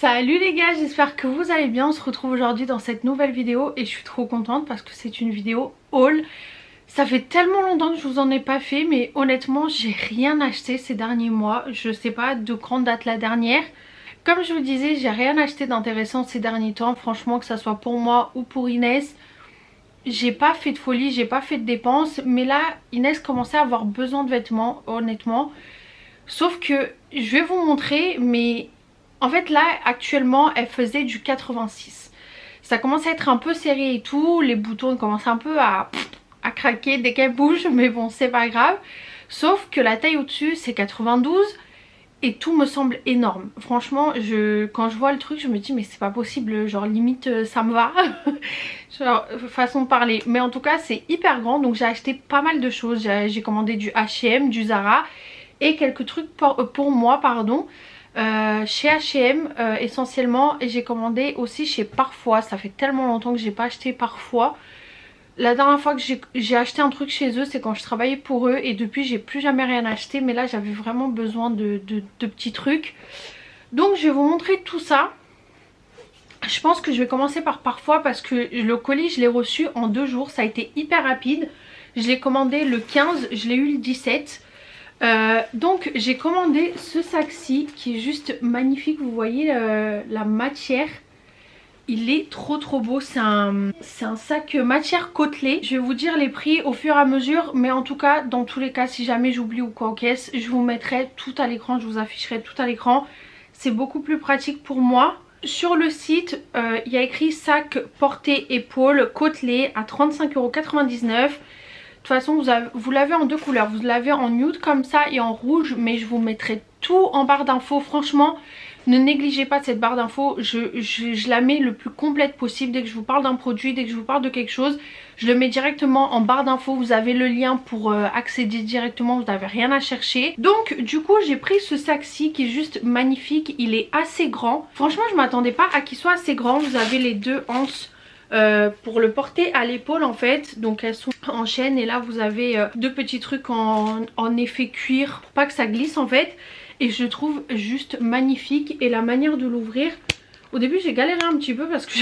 Salut les gars, j'espère que vous allez bien. On se retrouve aujourd'hui dans cette nouvelle vidéo et je suis trop contente parce que c'est une vidéo haul. Ça fait tellement longtemps que je vous en ai pas fait, mais honnêtement j'ai rien acheté ces derniers mois. Je sais pas de quand date la dernière. Comme je vous disais, j'ai rien acheté d'intéressant ces derniers temps. Franchement, que ça soit pour moi ou pour Inès, j'ai pas fait de folie, j'ai pas fait de dépenses. Mais là Inès commençait à avoir besoin de vêtements, honnêtement. Sauf que je vais vous montrer, mais en fait là actuellement elle faisait du 86. Ça commence à être un peu serré et tout, les boutons commencent un peu à craquer dès qu'elle bouge, mais bon c'est pas grave. Sauf que la taille au dessus c'est 92 et tout me semble énorme. Franchement quand je vois le truc je me dis mais c'est pas possible, genre limite ça me va. Genre façon de parler. Mais en tout cas c'est hyper grand, donc j'ai acheté pas mal de choses. J'ai commandé du H&M, du Zara et quelques trucs pour moi pardon. Chez H&M essentiellement, et j'ai commandé aussi chez Parfois. Ça fait tellement longtemps que j'ai pas acheté Parfois. La dernière fois que j'ai acheté un truc chez eux c'est quand je travaillais pour eux, et depuis j'ai plus jamais rien acheté, mais là j'avais vraiment besoin de petits trucs. Donc je vais vous montrer tout ça. Je pense que je vais commencer par Parfois parce que le colis je l'ai reçu en 2 jours, ça a été hyper rapide. Je l'ai commandé le 15, je l'ai eu le 17. Donc j'ai commandé ce sac-ci qui est juste magnifique. Vous voyez la matière, il est trop beau. C'est un sac matière côtelée. Je vais vous dire les prix au fur et à mesure, mais en tout cas dans tous les cas si jamais j'oublie ou quoi en caisse, je vous mettrai tout à l'écran, je vous afficherai tout à l'écran. C'est beaucoup plus pratique pour moi. Sur le site il y a écrit sac porté épaule côtelé à 35,99 €. De toute façon vous l'avez en 2 couleurs, vous l'avez en nude comme ça et en rouge, mais je vous mettrai tout en barre d'infos. Franchement ne négligez pas cette barre d'infos, je la mets le plus complète possible. Dès que je vous parle d'un produit, dès que je vous parle de quelque chose, je le mets directement en barre d'infos. Vous avez le lien pour accéder directement, vous n'avez rien à chercher. Donc du coup j'ai pris ce sac-ci qui est juste magnifique, il est assez grand. Franchement je m'attendais pas à qu'il soit assez grand. Vous avez les 2 anses pour le porter à l'épaule en fait, donc elles sont en chaîne, et là vous avez 2 petits trucs en effet cuir pour pas que ça glisse en fait, et je trouve juste magnifique. Et la manière de l'ouvrir, au début j'ai galéré un petit peu parce que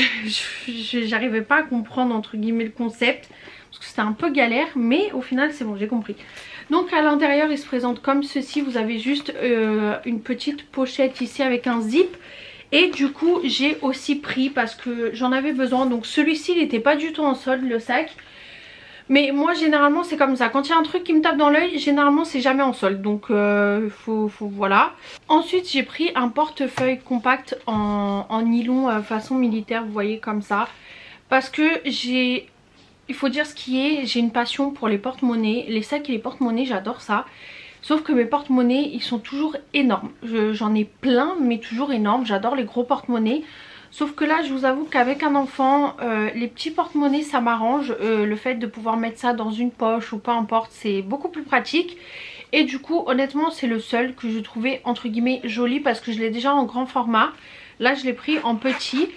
j'arrivais pas à comprendre entre guillemets le concept, parce que c'était un peu galère, mais au final c'est bon, j'ai compris. Donc à l'intérieur il se présente comme ceci, vous avez juste une petite pochette ici avec un zip. Et du coup j'ai aussi pris parce que j'en avais besoin. Donc celui-ci il n'était pas du tout en solde, le sac. Mais moi généralement c'est comme ça, quand il y a un truc qui me tape dans l'œil, généralement c'est jamais en solde. Donc voilà. Ensuite j'ai pris un portefeuille compact en nylon façon militaire, vous voyez comme ça. Parce que il faut dire ce qui est, j'ai une passion pour les porte-monnaies. Les sacs et les porte-monnaies, j'adore ça. Sauf que mes porte-monnaies ils sont toujours énormes. J'en ai plein mais toujours énormes. J'adore les gros porte-monnaies. Sauf que là je vous avoue qu'avec un enfant les petits porte-monnaies ça m'arrange. Le fait de pouvoir mettre ça dans une poche ou peu importe, c'est beaucoup plus pratique. Et du coup honnêtement c'est le seul que je trouvais entre guillemets joli, parce que je l'ai déjà en grand format. Là je l'ai pris en petit.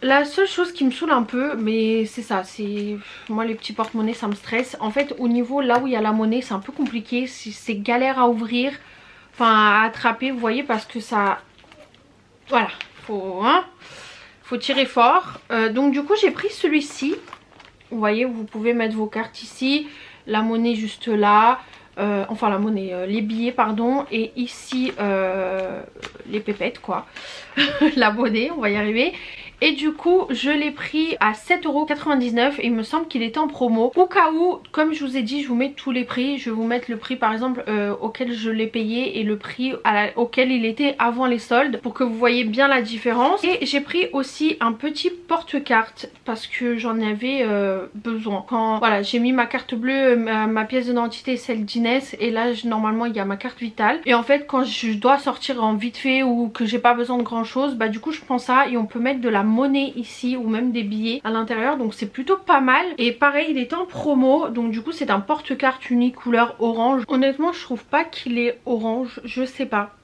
La seule chose qui me saoule un peu, mais c'est ça, c'est moi les petits porte-monnaies ça me stresse. En fait au niveau là où il y a la monnaie c'est un peu compliqué, c'est galère à ouvrir, enfin à attraper, vous voyez, parce que ça, voilà, faut tirer fort. Donc du coup j'ai pris celui-ci, vous voyez, vous pouvez mettre vos cartes ici, la monnaie juste là, enfin la monnaie, les billets pardon, et ici les pépettes quoi, la monnaie, on va y arriver. Et du coup je l'ai pris à 7,99 € et il me semble qu'il était en promo. Au cas où, comme je vous ai dit, je vous mets tous les prix. Je vais vous mettre le prix par exemple auquel je l'ai payé et le prix auquel il était avant les soldes, pour que vous voyez bien la différence. Et j'ai pris aussi un petit porte-carte parce que j'en avais besoin. Quand voilà, j'ai mis ma carte bleue, ma pièce d'identité, celle d'Inès, et là normalement il y a ma carte vitale. Et en fait quand je dois sortir en vite fait ou que j'ai pas besoin de grand chose, bah du coup je prends ça et on peut mettre de la monnaie ici ou même des billets à l'intérieur, donc c'est plutôt pas mal. Et pareil il est en promo, donc du coup c'est un porte-carte unique couleur orange. Honnêtement je trouve pas qu'il est orange, je sais pas.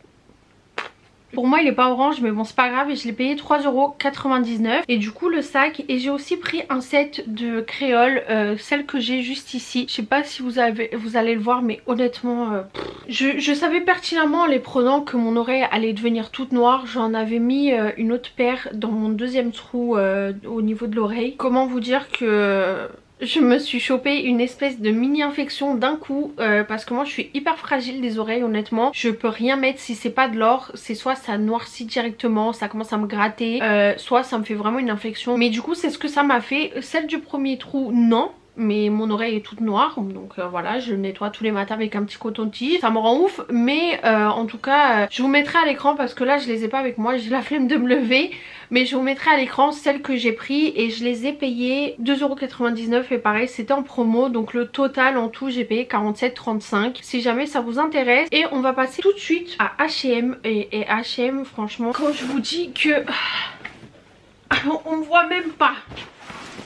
Pour moi il est pas orange, mais bon c'est pas grave. Et je l'ai payé 3,99 €. Et du coup le sac, et j'ai aussi pris un set de créoles, celle que j'ai juste ici. Je sais pas si vous allez le voir, mais honnêtement Je savais pertinemment en les prenant que mon oreille allait devenir toute noire. J'en avais mis une autre paire dans mon deuxième trou au niveau de l'oreille. Comment vous dire que je me suis chopé une espèce de mini infection d'un coup parce que moi je suis hyper fragile des oreilles honnêtement. Je peux rien mettre si c'est pas de l'or, c'est soit ça noircit directement, ça commence à me gratter, soit ça me fait vraiment une infection. Mais du coup c'est ce que ça m'a fait. Celle du premier trou non. Mais mon oreille est toute noire, donc voilà, je le nettoie tous les matins avec un petit coton-tige. Ça me rend ouf, mais en tout cas, je vous mettrai à l'écran parce que là je les ai pas avec moi, j'ai la flemme de me lever. Mais je vous mettrai à l'écran celles que j'ai pris et je les ai payées 2,99€ et pareil c'était en promo. Donc le total en tout j'ai payé 47,35€ si jamais ça vous intéresse. Et on va passer tout de suite à H&M et H&M franchement quand je vous dis que on me voit même pas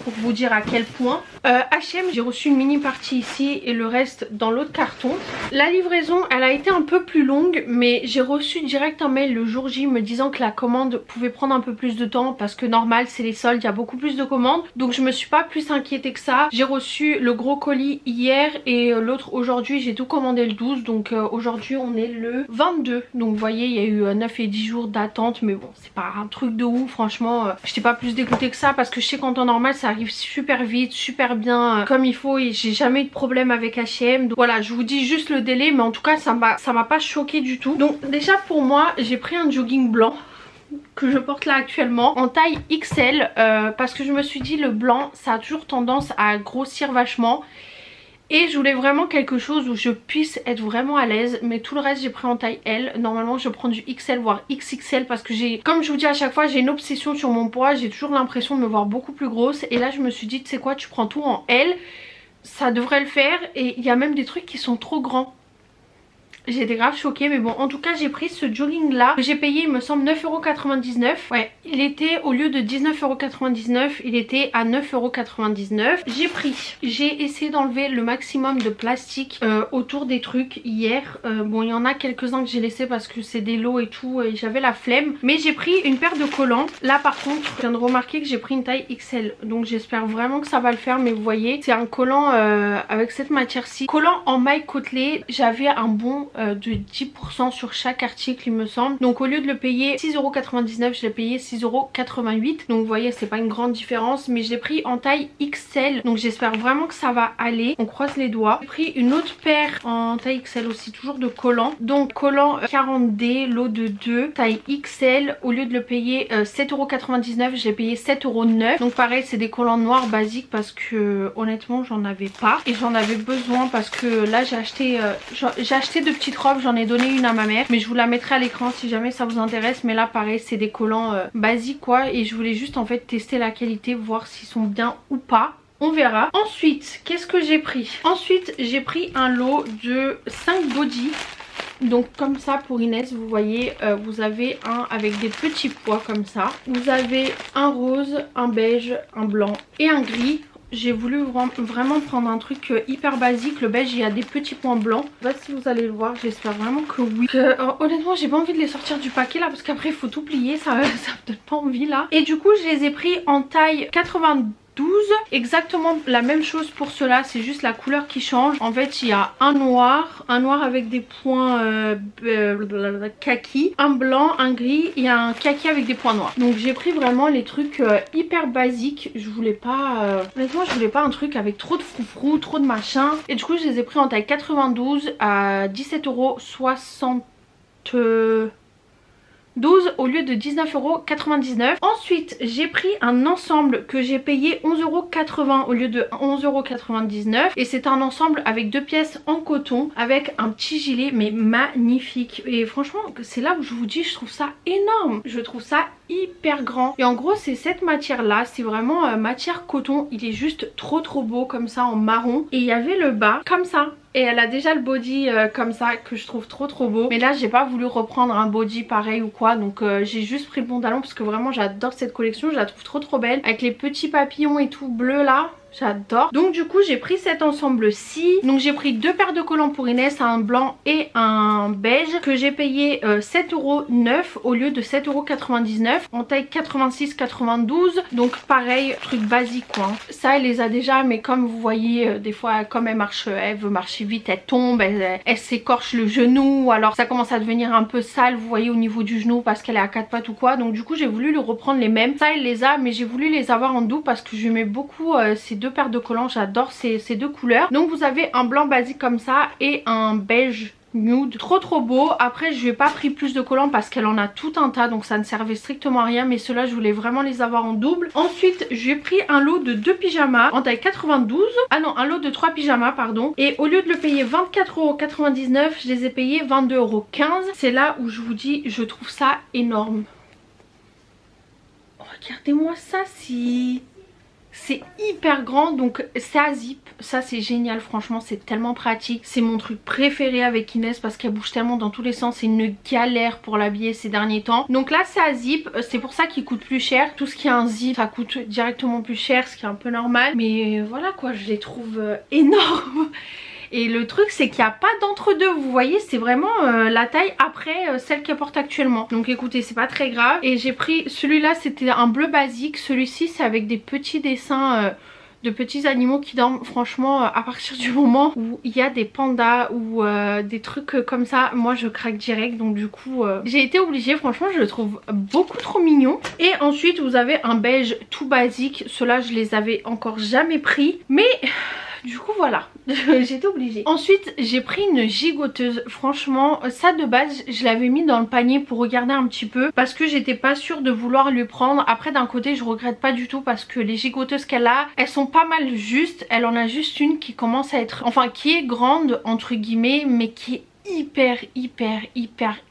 pour vous dire à quel point. H&M j'ai reçu une mini partie ici et le reste dans l'autre carton. La livraison elle a été un peu plus longue mais j'ai reçu direct un mail le jour J me disant que la commande pouvait prendre un peu plus de temps parce que normal c'est les soldes, il y a beaucoup plus de commandes, donc je me suis pas plus inquiétée que ça. J'ai reçu le gros colis hier et l'autre aujourd'hui, j'ai tout commandé le 12, donc aujourd'hui on est le 22, donc vous voyez il y a eu 9 et 10 jours d'attente, mais bon c'est pas un truc de ouf franchement. J'étais pas plus dégoûtée que ça parce que je sais qu'en temps normal ça arrive super vite, super bien comme il faut et j'ai jamais eu de problème avec H&M. Donc voilà, je vous dis juste le délai, mais en tout cas ça m'a pas choqué du tout. Donc déjà pour moi j'ai pris un jogging blanc que je porte là actuellement en taille XL parce que je me suis dit le blanc ça a toujours tendance à grossir vachement et je voulais vraiment quelque chose où je puisse être vraiment à l'aise. Mais tout le reste j'ai pris en taille L. Normalement je prends du XL voire XXL parce que j'ai, comme je vous dis à chaque fois, j'ai une obsession sur mon poids. J'ai toujours l'impression de me voir beaucoup plus grosse et là je me suis dit tu sais quoi, tu prends tout en L, ça devrait le faire. Et il y a même des trucs qui sont trop grands. J'étais grave choquée, mais bon en tout cas j'ai pris ce jogging là que j'ai payé il me semble 9,99€. Ouais, il était au lieu de 19,99€, il était à 9,99€. J'ai essayé d'enlever le maximum de plastique autour des trucs hier. Bon il y en a quelques-uns que j'ai laissé parce que c'est des lots et tout et j'avais la flemme. Mais j'ai pris une paire de collants. Là par contre je viens de remarquer que j'ai pris une taille XL, donc j'espère vraiment que ça va le faire. Mais vous voyez c'est un collant avec cette matière-ci, collant en maille côtelée. J'avais un bon de 10% sur chaque article il me semble. Donc au lieu de le payer 6,99€, je l'ai payé 6,88€. Donc vous voyez c'est pas une grande différence, mais je l'ai pris en taille XL. Donc j'espère vraiment que ça va aller. On croise les doigts. J'ai pris une autre paire en taille XL aussi, toujours de collants. Donc collant 40D, lot de 2, taille XL. Au lieu de le payer 7,99€, je l'ai payé 7,09€. Donc pareil c'est des collants noirs basiques parce que honnêtement j'en avais pas. Et j'en avais besoin parce que là j'ai acheté de petite robe, j'en ai donné une à ma mère mais je vous la mettrai à l'écran si jamais ça vous intéresse. Mais là pareil c'est des collants basiques quoi, et je voulais juste en fait tester la qualité, voir s'ils sont bien ou pas, on verra. Ensuite qu'est-ce que j'ai pris? Ensuite j'ai pris un lot de 5 bodys. Donc comme ça pour Inès vous voyez vous avez un avec des petits pois comme ça, vous avez un rose, un beige, un blanc et un gris. J'ai voulu vraiment prendre un truc hyper basique. Le beige il y a des petits points blancs. Je sais pas si vous allez le voir, j'espère vraiment que oui. Honnêtement j'ai pas envie de les sortir du paquet là parce qu'après il faut tout plier, ça me donne pas envie là. Et du coup je les ai pris en taille 92. Exactement la même chose pour cela, c'est juste la couleur qui change. En fait il y a un noir avec des points kaki, un blanc, un gris et un kaki avec des points noirs. Donc j'ai pris vraiment les trucs hyper basiques. Je voulais pas honnêtement je voulais pas un truc avec trop de froufrou, trop de machin. Et du coup je les ai pris en taille 92 à 17,60€. 12 au lieu de 19,99€. Ensuite j'ai pris un ensemble que j'ai payé 11,80€ au lieu de 11,99€ et c'est un ensemble avec 2 pièces en coton avec un petit gilet mais magnifique. Et franchement c'est là où je vous dis je trouve ça énorme, je trouve ça hyper grand. Et en gros c'est cette matière là, c'est vraiment matière coton, il est juste trop beau comme ça en marron. Et il y avait le bas comme ça. Et elle a déjà le body comme ça que je trouve trop beau. Mais là j'ai pas voulu reprendre un body pareil ou quoi. Donc j'ai juste pris le pantalon parce que vraiment j'adore cette collection. Je la trouve trop belle. Avec les petits papillons et tout bleu là. J'adore. Donc du coup j'ai pris cet ensemble-ci. Donc j'ai pris 2 paires de collants pour Inès, un blanc et un beige, que j'ai payé 7,9€ au lieu de 7,99€ en taille 86-92. Donc pareil, truc basique quoi. Ça elle les a déjà, mais comme vous voyez des fois comme elle veut marcher vite, elle tombe, elle s'écorche le genou, ou alors ça commence à devenir un peu sale, vous voyez, au niveau du genou parce qu'elle est à 4 pattes ou quoi. Donc du coup j'ai voulu lui reprendre les mêmes. Ça elle les a, mais j'ai voulu les avoir en double parce que j'aimais beaucoup ces 2 paires de collants, j'adore ces 2 couleurs. Donc vous avez un blanc basique comme ça et un beige nude, trop beau. Après je lui ai pas pris plus de collants parce qu'elle en a tout un tas, donc ça ne servait strictement à rien, mais ceux-là je voulais vraiment les avoir en double. Ensuite je lui ai pris un lot de 2 pyjamas en taille 92, ah non, un lot de 3 pyjamas pardon, et au lieu de le payer 24,99€, je les ai payés 22,15€. C'est là où je vous dis, je trouve ça énorme. Regardez-moi ça, si c'est hyper grand, donc c'est à zip, ça c'est génial, franchement c'est tellement pratique. C'est mon truc préféré avec Inès parce qu'elle bouge tellement dans tous les sens, c'est une galère pour l'habiller ces derniers temps. Donc là c'est à zip, c'est pour ça qu'il coûte plus cher. Tout ce qui est un zip ça coûte directement plus cher, ce qui est un peu normal, mais voilà quoi, je les trouve énormes. Et le truc c'est qu'il n'y a pas d'entre-deux, vous voyez, c'est vraiment la taille après celle qu'elle porte actuellement. Donc écoutez, c'est pas très grave. Et j'ai pris celui-là, c'était un bleu basique. Celui-ci c'est avec des petits dessins de petits animaux qui dorment. Franchement à partir du moment où il y a des pandas ou des trucs comme ça, moi je craque direct. Donc du coup j'ai été obligée, franchement je le trouve beaucoup trop mignon. Et ensuite vous avez un beige tout basique. Ceux-là je les avais encore jamais pris, mais du coup voilà, j'étais obligée. Ensuite j'ai pris une gigoteuse. Franchement ça de base je l'avais mis dans le panier pour regarder un petit peu parce que j'étais pas sûre de vouloir lui prendre. Après d'un côté je regrette pas du tout parce que les gigoteuses qu'elle a, elles sont pas mal justes. Elle en a juste une qui commence à être, enfin qui est grande entre guillemets, mais qui est hyper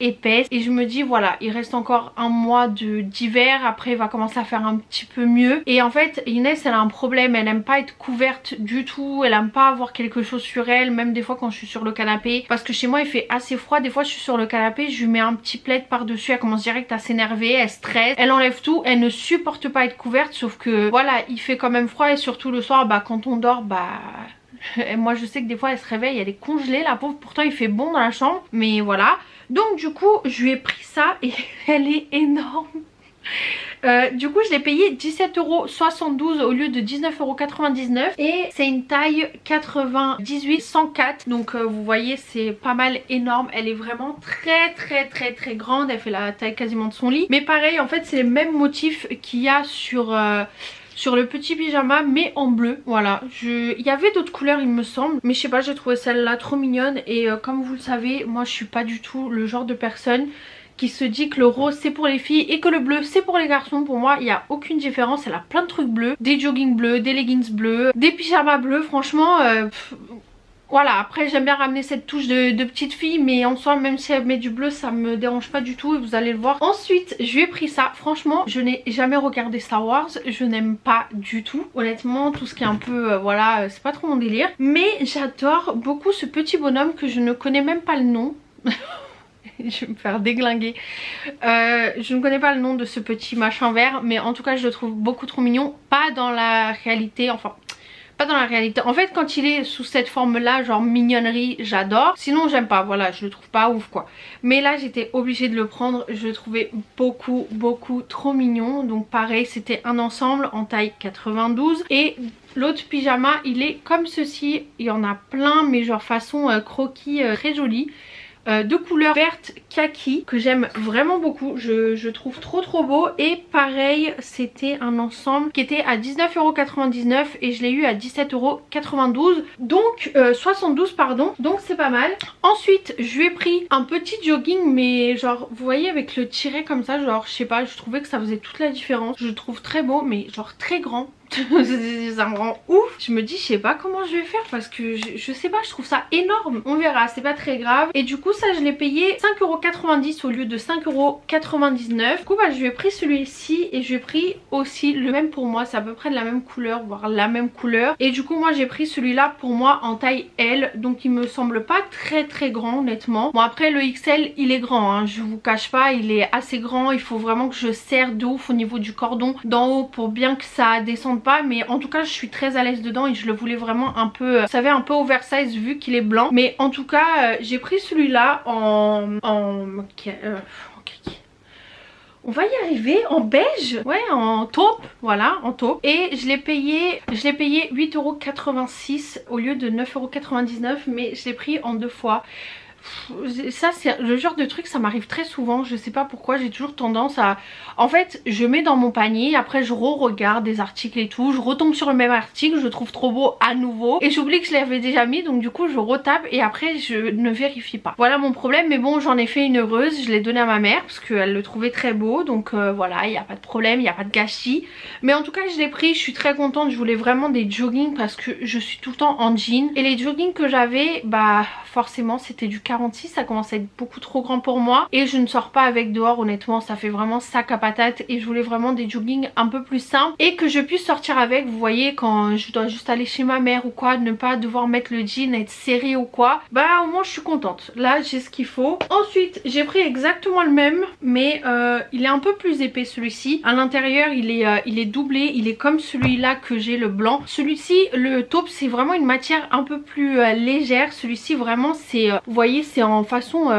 épaisse. Et je me dis voilà, il reste encore un mois d'hiver, après il va commencer à faire un petit peu mieux. Et en fait Inès elle a un problème, elle aime pas être couverte du tout, elle aime pas avoir quelque chose sur elle, même des fois quand je suis sur le canapé, parce que chez moi il fait assez froid. Des fois je suis sur le canapé, je lui mets un petit plaid par dessus, elle commence direct à s'énerver, elle stresse, elle enlève tout, elle ne supporte pas être couverte. Sauf que voilà, il fait quand même froid, et surtout le soir quand on dort et moi je sais que des fois elle se réveille, elle est congelée la pauvre, pourtant il fait bon dans la chambre, mais voilà. Donc du coup je lui ai pris ça et elle est énorme. Du coup je l'ai payé 17,72€ au lieu de 19,99€, et c'est une taille 98-104. Donc vous voyez c'est pas mal énorme. Elle est vraiment très grande, elle fait la taille quasiment de son lit. Mais pareil en fait c'est les mêmes motifs qu'il y a sur le petit pyjama mais en bleu. Voilà, il y avait d'autres couleurs il me semble, mais je sais pas, j'ai trouvé celle-là trop mignonne. Et comme vous le savez, moi je suis pas du tout le genre de personne qui se dit que le rose c'est pour les filles et que le bleu c'est pour les garçons. Pour moi il n'y a aucune différence, elle a plein de trucs bleus, des joggings bleus, des leggings bleus, des pyjamas bleus, franchement voilà. Après j'aime bien ramener cette touche de petite fille, mais en soi même si elle met du bleu ça me dérange pas du tout, et vous allez le voir. Ensuite je lui ai pris ça. Franchement je n'ai jamais regardé Star Wars, je n'aime pas du tout honnêtement, tout ce qui est un peu voilà, c'est pas trop mon délire. Mais j'adore beaucoup ce petit bonhomme que je ne connais même pas le nom. Je vais me faire déglinguer. Je ne connais pas le nom de ce petit machin vert, mais en tout cas je le trouve beaucoup trop mignon. Pas dans la réalité, enfin pas dans la réalité. En fait quand il est sous cette forme là, genre mignonnerie, j'adore. Sinon j'aime pas, voilà, je le trouve pas ouf quoi. Mais là j'étais obligée de le prendre, je le trouvais beaucoup trop mignon. Donc pareil, c'était un ensemble en taille 92. Et l'autre pyjama il est comme ceci, il y en a plein mais genre façon croquis, très joli. De couleur verte kaki que j'aime vraiment beaucoup, je trouve trop beau. Et pareil c'était un ensemble qui était à 19,99€ et je l'ai eu à 17,92€, donc 72 pardon, donc c'est pas mal. Ensuite je lui ai pris un petit jogging, mais genre vous voyez avec le tiret comme ça, genre je sais pas, je trouvais que ça faisait toute la différence. Je le trouve très beau mais genre très grand. Ça me rend ouf. Je me dis je sais pas comment je vais faire parce que je sais pas, je trouve ça énorme. On verra, c'est pas très grave. Et du coup ça je l'ai payé 5,90€ au lieu de 5,99€. Du coup je lui ai pris celui-ci et je lui ai pris aussi le même pour moi. C'est à peu près de la même couleur, voire la même couleur. Et du coup moi j'ai pris celui-là pour moi en taille L. Donc il me semble pas très grand honnêtement. Bon après le XL il est grand hein, je vous cache pas, il est assez grand. Il faut vraiment que je serre de ouf au niveau du cordon d'en haut pour bien que ça descende représente pas, mais en tout cas je suis très à l'aise dedans et je le voulais vraiment un peu, vous savez, un peu oversize vu qu'il est blanc. Mais en tout cas j'ai pris celui-là on va y arriver, en beige, ouais, en taupe, voilà, en taupe. Et je l'ai payé 8,86 € au lieu de 9,99 €, mais je l'ai pris en 2 fois. Ça c'est le genre de truc, ça m'arrive très souvent, je sais pas pourquoi, j'ai toujours tendance à... En fait je mets dans mon panier, après je re-regarde des articles et tout, je retombe sur le même article, je le trouve trop beau à nouveau et j'oublie que je l'avais déjà mis, donc du coup je retape et après je ne vérifie pas. Voilà mon problème, mais bon, j'en ai fait une heureuse, je l'ai donné à ma mère parce qu'elle le trouvait très beau, donc voilà, il n'y a pas de problème, il n'y a pas de gâchis. Mais en tout cas je l'ai pris, je suis très contente, je voulais vraiment des joggings parce que je suis tout le temps en jean et les joggings que j'avais, bah forcément c'était du 46, ça commence à être beaucoup trop grand pour moi et je ne sors pas avec dehors, honnêtement ça fait vraiment sac à patate et je voulais vraiment des joggings un peu plus simples et que je puisse sortir avec, vous voyez, quand je dois juste aller chez ma mère ou quoi, ne pas devoir mettre le jean, être serré ou quoi, bah au moins je suis contente, là j'ai ce qu'il faut. Ensuite j'ai pris exactement le même mais il est un peu plus épais celui-ci, à l'intérieur il est doublé, il est comme celui-là que j'ai, le blanc. Celui-ci, le taupe, c'est vraiment une matière un peu plus légère, celui-ci vraiment c'est, vous voyez, c'est en façon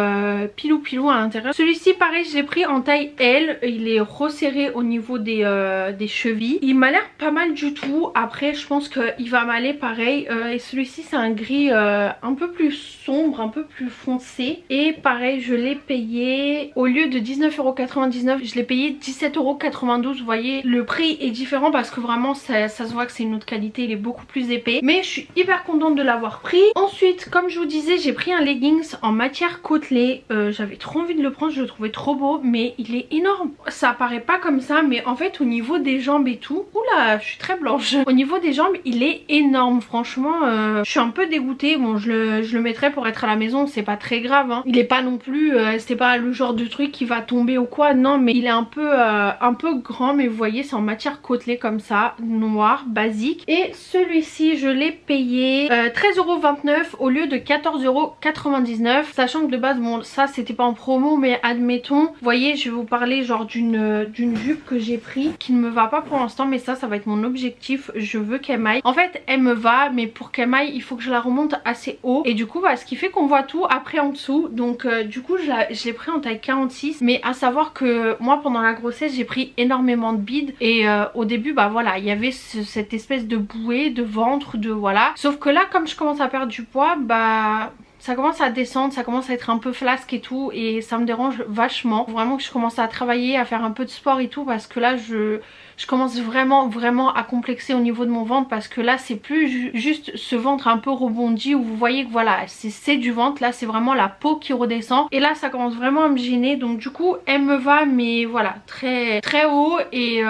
pilou pilou à l'intérieur. Celui-ci pareil je l'ai pris en taille L, il est resserré au niveau des chevilles, il m'a l'air pas mal du tout. Après je pense qu'il va m'aller pareil et celui-ci c'est un gris un peu plus sombre, un peu plus foncé et pareil je l'ai payé, au lieu de 19,99 €, je l'ai payé 17,92 €. Vous voyez, le prix est différent parce que vraiment ça se voit que c'est une autre qualité, il est beaucoup plus épais, mais je suis hyper contente de l'avoir pris. Ensuite comme je vous disais, j'ai pris un leggings en matière côtelée, j'avais trop envie de le prendre, je le trouvais trop beau mais il est énorme. Ça paraît pas comme ça mais en fait au niveau des jambes et tout, oula je suis très blanche, au niveau des jambes il est énorme, franchement je suis un peu dégoûtée. Bon je le mettrai pour être à la maison, c'est pas très grave hein. Il est pas non plus, c'est pas le genre de truc qui va tomber ou quoi, non, mais il est un peu grand, mais vous voyez c'est en matière côtelée comme ça, noir, basique. Et celui-ci je l'ai payé 13,29 € au lieu de 14,99 €, sachant que de base, bon ça c'était pas en promo, mais admettons, vous voyez je vais vous parler genre d'une jupe que j'ai pris qui ne me va pas pour l'instant, mais ça va être mon objectif, je veux qu'elle m'aille. En fait elle me va, mais pour qu'elle m'aille il faut que je la remonte assez haut et du coup bah, ce qui fait qu'on voit tout après en dessous, donc du coup je l'ai pris en taille 46, mais à savoir que moi pendant la grossesse j'ai pris énormément de bides et au début bah voilà il y avait cette espèce de bouée de ventre, de voilà, sauf que là comme je commence à perdre du poids, bah ça commence à descendre, ça commence à être un peu flasque et tout et ça me dérange vachement. Vraiment que je commence à travailler, à faire un peu de sport et tout parce que là je commence vraiment à complexer au niveau de mon ventre parce que là c'est plus juste ce ventre un peu rebondi où vous voyez que voilà c'est du ventre, là c'est vraiment la peau qui redescend et là ça commence vraiment à me gêner, donc du coup elle me va mais voilà très haut et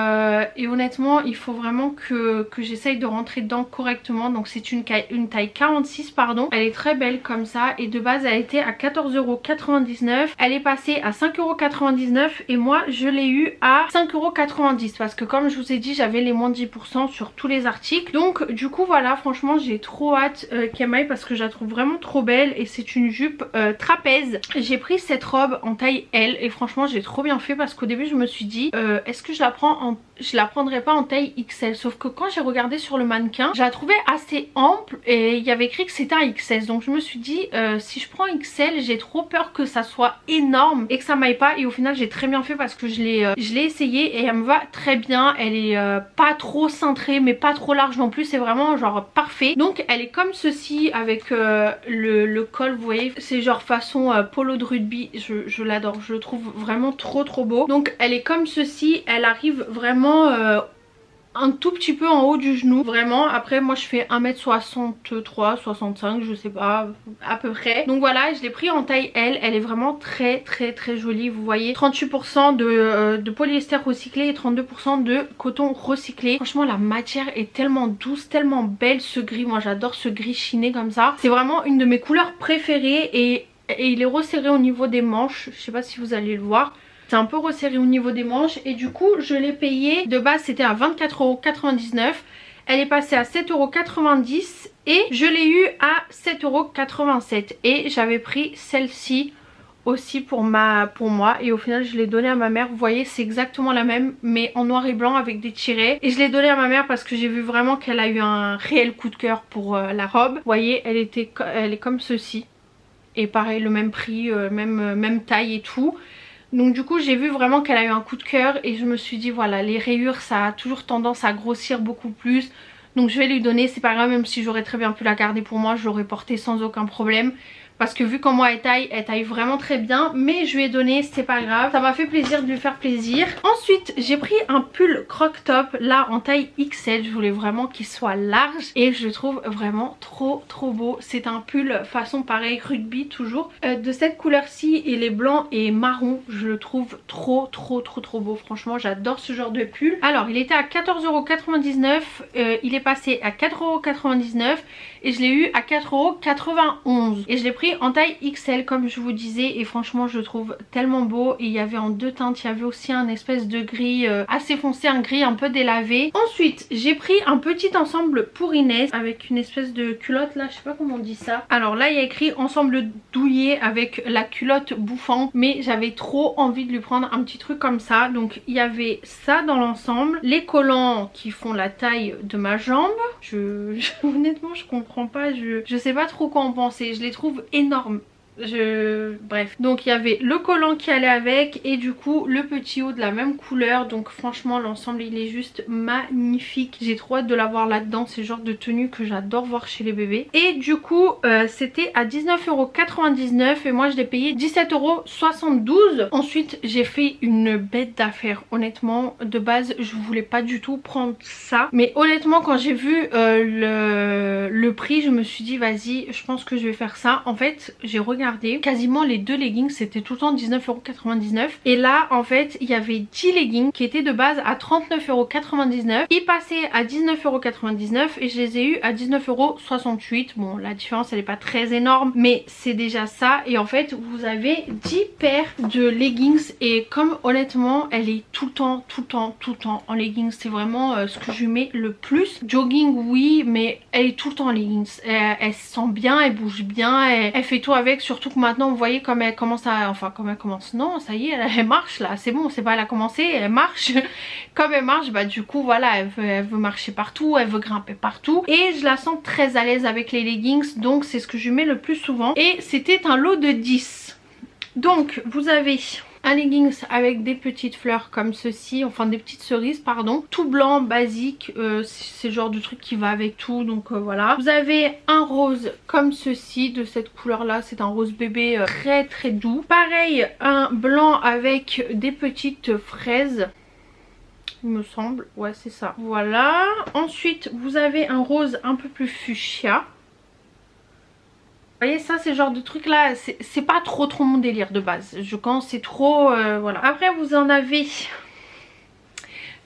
honnêtement il faut vraiment que j'essaye de rentrer dedans correctement. Donc c'est une taille 46 pardon, elle est très belle comme ça et de base elle était à 14,99 €, elle est passée à 5,99 € et moi je l'ai eu à 5,90 € parce que comme je vous ai dit j'avais les moins de 10% sur tous les articles, donc du coup voilà franchement j'ai trop hâte qu'elle m'aille parce que je la trouve vraiment trop belle et c'est une jupe trapèze. J'ai pris cette robe en taille L et franchement j'ai trop bien fait parce qu'au début je me suis dit est-ce que je la prendrais pas en taille XL, sauf que quand j'ai regardé sur le mannequin je la trouvais assez ample et il y avait écrit que c'était un XS, donc je me suis dit si je prends XL j'ai trop peur que ça soit énorme et que ça m'aille pas, et au final j'ai très bien fait parce que je l'ai essayé et elle me va très bien. Elle est pas trop cintrée mais pas trop large non plus, c'est vraiment genre parfait. Donc elle est comme ceci avec le col, vous voyez c'est genre façon polo de rugby, je l'adore, je le trouve vraiment trop beau. Donc elle est comme ceci, elle arrive vraiment un tout petit peu en haut du genou vraiment. Après moi je fais 1m63 65 je sais pas à peu près, donc voilà je l'ai pris en taille L. Elle est vraiment très jolie, vous voyez 38% de polyester recyclé et 32% de coton recyclé. Franchement la matière est tellement douce, tellement belle, ce gris, moi j'adore ce gris chiné comme ça, c'est vraiment une de mes couleurs préférées et il est resserré au niveau des manches, je sais pas si vous allez le voir. C'est un peu resserré au niveau des manches et du coup je l'ai payé, de base c'était à 24,99 €, elle est passée à 7,90 € et je l'ai eu à 7,87 € et j'avais pris celle-ci aussi pour moi, et au final je l'ai donné à ma mère. Vous voyez, c'est exactement la même mais en noir et blanc avec des tirets, et je l'ai donné à ma mère parce que j'ai vu vraiment qu'elle a eu un réel coup de cœur pour la robe. Vous voyez, elle est comme ceci, et pareil, le même prix, même taille et tout. Donc du coup j'ai vu vraiment qu'elle a eu un coup de cœur, et je me suis dit voilà, les rayures ça a toujours tendance à grossir beaucoup plus, donc je vais lui donner. C'est pas grave, même si j'aurais très bien pu la garder pour moi, je l'aurais portée sans aucun problème. Parce que vu comment elle taille vraiment très bien. Mais je lui ai donné, c'est pas grave. Ça m'a fait plaisir de lui faire plaisir. Ensuite, j'ai pris un pull croc top, là en taille XL. Je voulais vraiment qu'il soit large, et je le trouve vraiment trop beau. C'est un pull façon pareil, rugby toujours. De cette couleur-ci, et les blancs et marrons, je le trouve trop beau. Franchement, j'adore ce genre de pull. Alors, il était à 14,99 €. Il est passé à 4,99 €. Et je l'ai eu à 4,91 €. Et je l'ai pris en taille XL comme je vous disais, et franchement je le trouve tellement beau. Et il y avait en deux teintes, il y avait aussi un espèce de gris assez foncé, un gris un peu délavé. Ensuite j'ai pris un petit ensemble pour Inès avec une espèce de culotte là, je sais pas comment on dit ça. Alors là il y a écrit ensemble douillet avec la culotte bouffante, mais j'avais trop envie de lui prendre un petit truc comme ça. Donc il y avait ça dans l'ensemble, les collants qui font la taille de ma jambe. Honnêtement je comprends pas, je sais pas trop quoi en penser, je les trouve énormes. Bref, donc il y avait le collant qui allait avec, et du coup le petit haut de la même couleur. Donc franchement l'ensemble il est juste magnifique, j'ai trop hâte de l'avoir là-dedans. C'est le genre de tenue que j'adore voir chez les bébés. Et du coup c'était à 19,99 € et moi je l'ai payé 17,72 €. Ensuite j'ai fait une bête d'affaires. Honnêtement de base je voulais pas du tout prendre ça, mais honnêtement quand j'ai vu le prix je me suis dit vas-y, je pense que je vais faire ça. En fait j'ai regardé quasiment les deux leggings, c'était tout le temps 19,99 €. Et là en fait il y avait 10 leggings qui étaient de base à 39,99 €. Ils passaient à 19,99 € et je les ai eu à 19,68 €. Bon la différence elle est pas très énorme, mais c'est déjà ça. Et en fait vous avez 10 paires de leggings, et comme honnêtement elle est tout le temps en leggings, c'est vraiment ce que je mets le plus. Jogging oui, mais elle est tout le temps en leggings. Elle se sent bien, elle bouge bien, elle fait tout avec. Surtout que maintenant vous voyez comme elle commence à... Enfin comme elle commence, non ça y est elle marche là, c'est bon, c'est pas elle a commencé, elle marche. Comme elle marche bah du coup voilà, elle veut marcher partout, elle veut grimper partout, et je la sens très à l'aise avec les leggings. Donc c'est ce que je mets le plus souvent, et c'était un lot de 10. Donc vous avez un leggings avec des petites fleurs comme ceci, enfin des petites cerises pardon, tout blanc basique, c'est le genre de truc qui va avec tout, donc voilà. Vous avez un rose comme ceci, de cette couleur là, c'est un rose bébé très doux. Pareil un blanc avec des petites fraises, il me semble, ouais c'est ça, voilà. Ensuite vous avez un rose un peu plus fuchsia. Vous voyez ça c'est le genre de truc là, c'est pas trop mon délire de base. Quand c'est trop voilà. Après vous en avez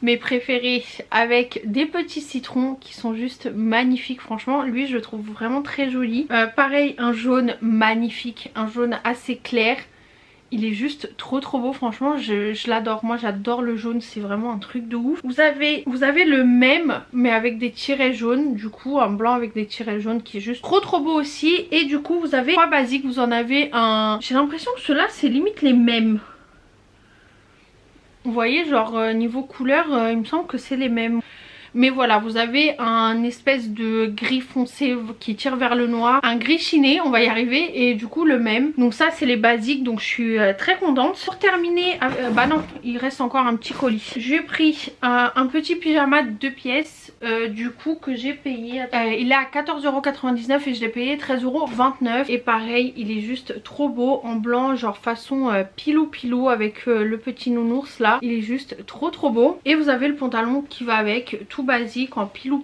mes préférés avec des petits citrons qui sont juste magnifiques. Franchement lui je le trouve vraiment très joli. Pareil un jaune magnifique, un jaune assez clair. Il est juste trop beau, franchement je l'adore. Moi j'adore le jaune, c'est vraiment un truc de ouf. Vous avez le même mais avec des tirets jaunes, du coup un blanc avec des tirets jaunes qui est juste trop beau aussi. Et du coup vous avez trois basiques, vous en avez un... J'ai l'impression que ceux-là c'est limite les mêmes. Vous voyez genre niveau couleur il me semble que c'est les mêmes. Mais voilà, vous avez un espèce de gris foncé qui tire vers le noir, un gris chiné, on va y arriver, et du coup le même. Donc ça c'est les basiques, donc je suis très contente. Pour terminer, bah non, il reste encore un petit colis. J'ai pris un petit pyjama de 2 pièces, du coup que j'ai payé, il est à 14,99 € et je l'ai payé 13,29 €. Et pareil, il est juste trop beau, en blanc, genre façon pilou avec le petit nounours là. Il est juste trop beau. Et vous avez le pantalon qui va avec, tout basique en pilou,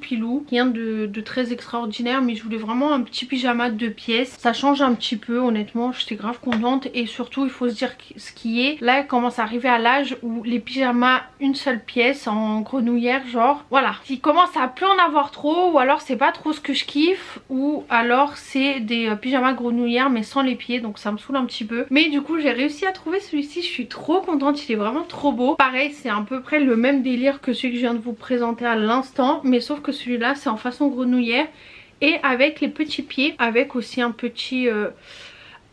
rien de très extraordinaire, mais je voulais vraiment un petit pyjama de 2 pièces. Ça change un petit peu, honnêtement j'étais grave contente. Et surtout il faut se dire ce qui est, là elle commence à arriver à l'âge où les pyjamas une seule pièce en grenouillère genre, voilà, il commence à plus en avoir trop, ou alors c'est pas trop ce que je kiffe, ou alors c'est des pyjamas grenouillères mais sans les pieds, donc ça me saoule un petit peu. Mais du coup j'ai réussi à trouver celui-ci, je suis trop contente, il est vraiment trop beau. Pareil c'est à peu près le même délire que celui que je viens de vous présenter à l'instant, mais sauf que celui-là c'est en façon grenouillère et avec les petits pieds, avec aussi un petit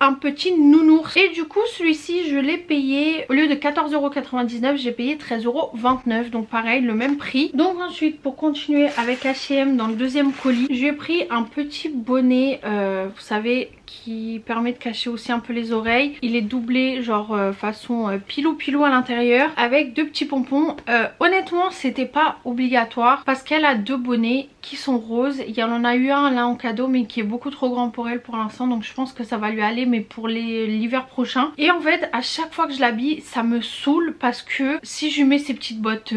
un petit nounours. Et du coup celui-ci je l'ai payé, au lieu de 14,99 € j'ai payé 13,29 €. Donc pareil, le même prix. Donc ensuite pour continuer avec H&M, dans le deuxième colis, j'ai pris un petit bonnet, vous savez, qui permet de cacher aussi un peu les oreilles. Il est doublé genre façon pilou pilou à l'intérieur, avec deux petits pompons. Honnêtement c'était pas obligatoire parce qu'elle a deux bonnets qui sont roses. Il y en a eu un là en cadeau mais qui est beaucoup trop grand pour elle pour l'instant, donc je pense que ça va lui aller, mais pour l'hiver prochain. Et en fait à chaque fois que je l'habille ça me saoule, parce que si je lui mets ces petites bottes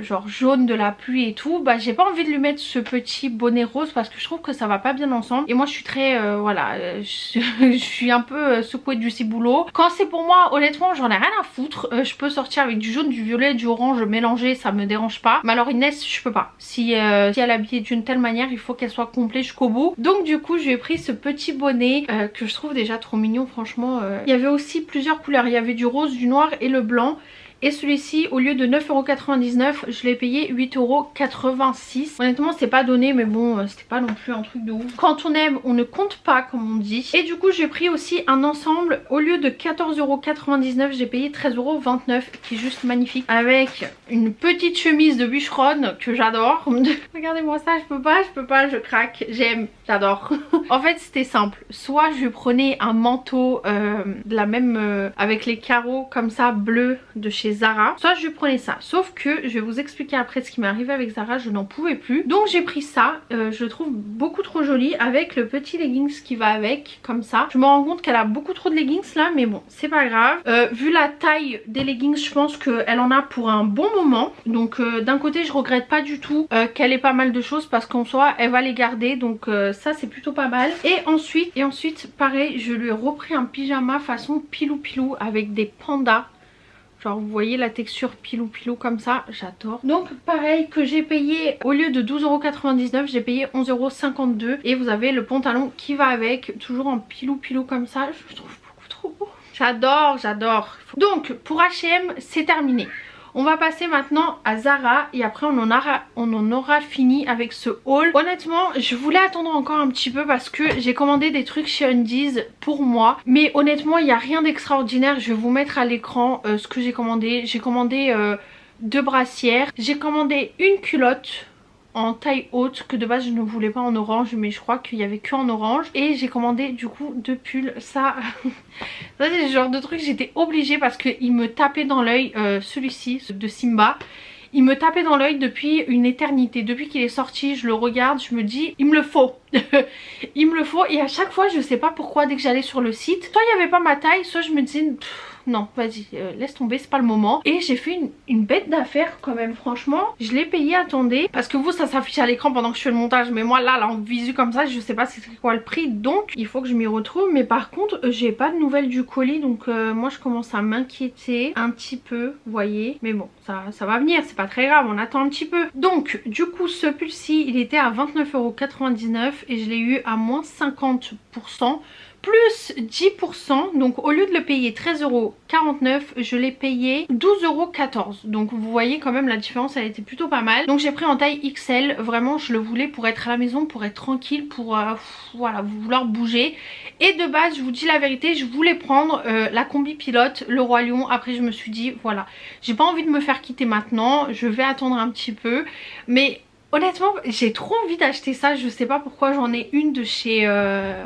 genre jaunes de la pluie et tout, bah j'ai pas envie de lui mettre ce petit bonnet rose parce que je trouve que ça va pas bien ensemble. Et moi je suis très voilà, je suis un peu secouée du ciboulot. Quand c'est pour moi, honnêtement j'en ai rien à foutre. Je peux sortir avec du jaune, du violet, du orange mélangé, ça me dérange pas. Mais alors Inès je peux pas. Si elle est habillée d'une telle manière, il faut qu'elle soit complète jusqu'au bout. Donc du coup je lui ai pris ce petit bonnet que je trouve déjà trop mignon franchement. Il y avait aussi plusieurs couleurs, il y avait du rose, du noir et le blanc. Et celui-ci, au lieu de 9,99 €, je l'ai payé 8,86 €. Honnêtement c'est pas donné, mais bon c'était pas non plus un truc de ouf. Quand on aime on ne compte pas, comme on dit. Et du coup j'ai pris aussi un ensemble, au lieu de 14,99 € j'ai payé 13,29 € qui est juste magnifique, avec une petite chemise de bûcheronne que j'adore. Regardez-moi ça, je peux pas, je craque, j'aime, j'adore. En fait c'était simple, soit je prenais un manteau de la même avec les carreaux comme ça bleu de chez Zara, soit je prenais ça. Sauf que je vais vous expliquer après ce qui m'est arrivé avec Zara, je n'en pouvais plus. Donc j'ai pris ça, je le trouve beaucoup trop joli avec le petit leggings qui va avec, comme ça. Je me rends compte qu'elle a beaucoup trop de leggings là, mais bon c'est pas grave. Vu la taille des leggings, je pense qu'elle en a pour un bon moment. Donc d'un côté je regrette pas du tout qu'elle ait pas mal de choses, parce qu'en soi elle va les garder, donc ça c'est plutôt pas mal. Et ensuite pareil, je lui ai repris un pyjama façon pilou pilou avec des pandas. Genre vous voyez la texture pilou pilou comme ça, j'adore. Donc pareil, que j'ai payé, au lieu de 12,99 € j'ai payé 11,52 € et vous avez le pantalon qui va avec, toujours en pilou pilou comme ça. Je le trouve beaucoup trop beau, j'adore, j'adore. Donc pour H&M c'est terminé. On va passer maintenant à Zara et après on en aura fini avec ce haul. Honnêtement je voulais attendre encore un petit peu parce que j'ai commandé des trucs chez Undies pour moi, mais honnêtement il n'y a rien d'extraordinaire. Je vais vous mettre à l'écran ce que j'ai commandé. J'ai commandé deux brassières, j'ai commandé une culotte en taille haute que de base je ne voulais pas en orange, mais je crois qu'il y avait que en orange. Et j'ai commandé du coup deux pulls. Ça ça c'est le genre de truc, j'étais obligée parce qu'il me tapait dans l'œil. Celui-ci de Simba, il me tapait dans l'œil depuis une éternité. Depuis qu'il est sorti je le regarde, je me dis il me le faut. Il me le faut. Et à chaque fois je sais pas pourquoi, dès que j'allais sur le site, soit il n'y avait pas ma taille, soit je me disais non vas-y laisse tomber, c'est pas le moment. Et j'ai fait une bête d'affaire quand même, franchement. Je l'ai payé, attendez, parce que vous ça s'affiche à l'écran pendant que je fais le montage, mais moi là en visu comme ça je sais pas c'est quoi le prix, donc il faut que je m'y retrouve. Mais par contre j'ai pas de nouvelles du colis, donc moi je commence à m'inquiéter un petit peu, vous voyez. Mais bon ça va venir, c'est pas très grave, on attend un petit peu. Donc du coup ce pull-ci il était à 29,99 € et je l'ai eu à moins 50% plus 10%, donc au lieu de le payer 13,49 € je l'ai payé 12,14 €. Donc vous voyez quand même la différence, elle était plutôt pas mal. Donc j'ai pris en taille XL, vraiment je le voulais pour être à la maison, pour être tranquille, pour voilà, vouloir bouger. Et de base je vous dis la vérité, je voulais prendre la combi pilote le Roi Lion. Après je me suis dit voilà, j'ai pas envie de me faire quitter maintenant, je vais attendre un petit peu. Mais honnêtement j'ai trop envie d'acheter ça, je sais pas pourquoi. J'en ai une de chez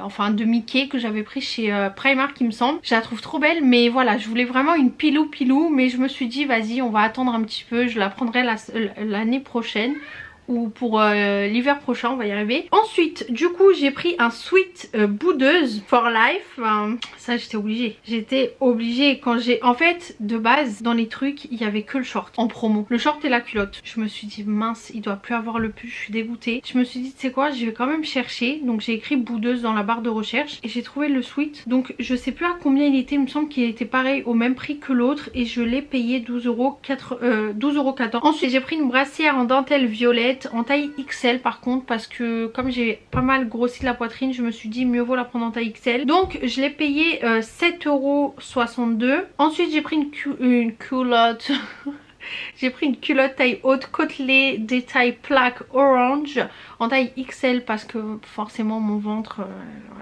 enfin de Mickey que j'avais pris chez Primark il me semble. Je la trouve trop belle, mais voilà je voulais vraiment une pilou pilou. Mais je me suis dit vas-y on va attendre un petit peu, je la prendrai l'année prochaine. Ou pour l'hiver prochain, on va y arriver. Ensuite du coup j'ai pris un sweat boudeuse for life. Ça j'étais obligée quand j'ai, en fait de base dans les trucs il y avait que le short en promo, le short et la culotte. Je me suis dit mince il doit plus avoir le pull, je suis dégoûtée. Je me suis dit tu sais quoi, je vais quand même chercher. Donc j'ai écrit boudeuse dans la barre de recherche et j'ai trouvé le sweat. Donc je sais plus à combien il était, il me semble qu'il était pareil au même prix que l'autre et je l'ai payé 12,14 €. Ensuite j'ai pris une brassière en dentelle violette en taille XL par contre, parce que comme j'ai pas mal grossi la poitrine je me suis dit mieux vaut la prendre en taille XL. Donc je l'ai payé 7,62 €. Ensuite j'ai pris une culotte J'ai pris une culotte taille haute côtelée détail plaque orange en taille XL parce que forcément mon ventre,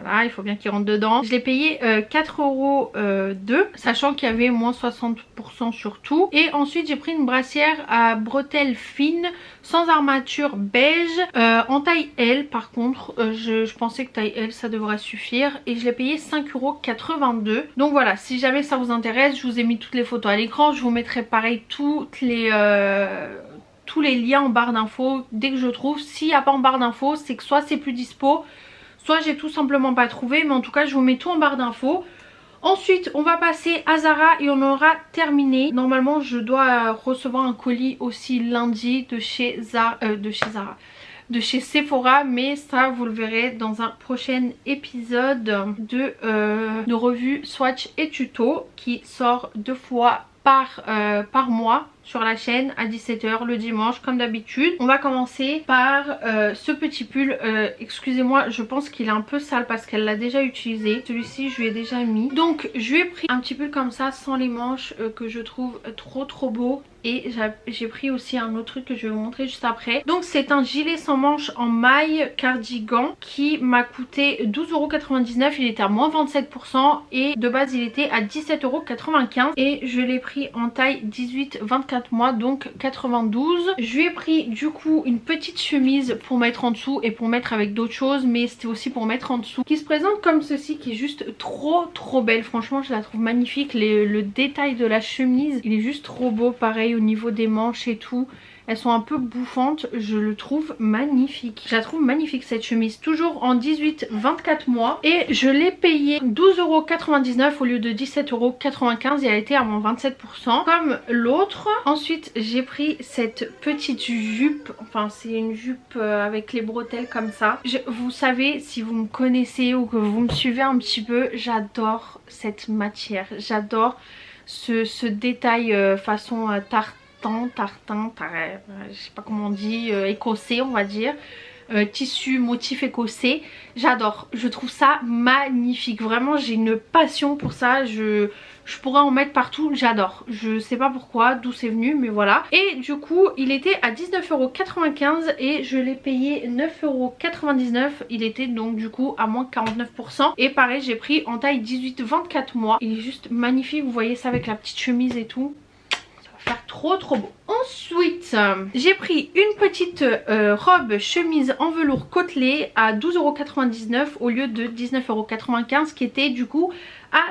voilà, il faut bien qu'il rentre dedans. Je l'ai payé 4,2 €, sachant qu'il y avait moins 60% sur tout. Et ensuite j'ai pris une brassière à bretelles fines sans armature beige en taille L. Par contre je pensais que taille L ça devrait suffire et je l'ai payé 5,82 €. Donc voilà, si jamais ça vous intéresse, je vous ai mis toutes les photos à l'écran. Je vous mettrai pareil tous les liens en barre d'infos dès que je trouve. S'il n'y a pas en barre d'infos, c'est que soit c'est plus dispo, soit j'ai tout simplement pas trouvé, mais en tout cas je vous mets tout en barre d'infos. Ensuite on va passer à Zara et on aura terminé. Normalement je dois recevoir un colis aussi lundi de chez de chez Sephora, mais ça vous le verrez dans un prochain épisode de revue swatch et tuto qui sort 2 fois par mois sur la chaîne à 17 h le dimanche comme d'habitude. On va commencer par ce petit pull. Excusez-moi, je pense qu'il est un peu sale parce qu'elle l'a déjà utilisé. Celui-ci je lui ai déjà mis. Donc je lui ai pris un petit pull comme ça sans les manches que je trouve trop beau. Et j'ai pris aussi un autre truc que je vais vous montrer juste après. Donc c'est un gilet sans manches en maille cardigan qui m'a coûté 12,99 €. Il était à moins 27% et de base il était à 17,95 € et je l'ai pris en taille 18-24 mois, donc 92. Je lui ai pris du coup une petite chemise pour mettre en dessous et pour mettre avec d'autres choses, mais c'était aussi pour mettre en dessous, qui se présente comme ceci, qui est juste trop belle. Franchement je la trouve magnifique. Le détail de la chemise il est juste trop beau. Pareil au niveau des manches et tout, elles sont un peu bouffantes, je le trouve magnifique. Je la trouve magnifique cette chemise, toujours en 18-24 mois et je l'ai payée 12,99 € au lieu de 17,95 € et elle était à moins 27% comme l'autre. Ensuite j'ai pris cette petite jupe, enfin c'est une jupe avec les bretelles comme ça. Vous savez, si vous me connaissez ou que vous me suivez un petit peu, j'adore cette matière, j'adore ce détail façon tartan, je sais pas comment on dit, écossais on va dire, tissu motif écossais. J'adore, je trouve ça magnifique, vraiment j'ai une passion pour ça. Je pourrais en mettre partout, j'adore. Je sais pas pourquoi, d'où c'est venu, mais voilà. Et du coup il était à 19,95 € et je l'ai payé 9,99 €. Il était donc du coup à moins 49%. Et pareil j'ai pris en taille 18-24 mois. Il est juste magnifique, vous voyez ça avec la petite chemise et tout. Faire trop beau. Ensuite j'ai pris une petite robe chemise en velours côtelé à 12,99 € au lieu de 19,95 € qui était du coup à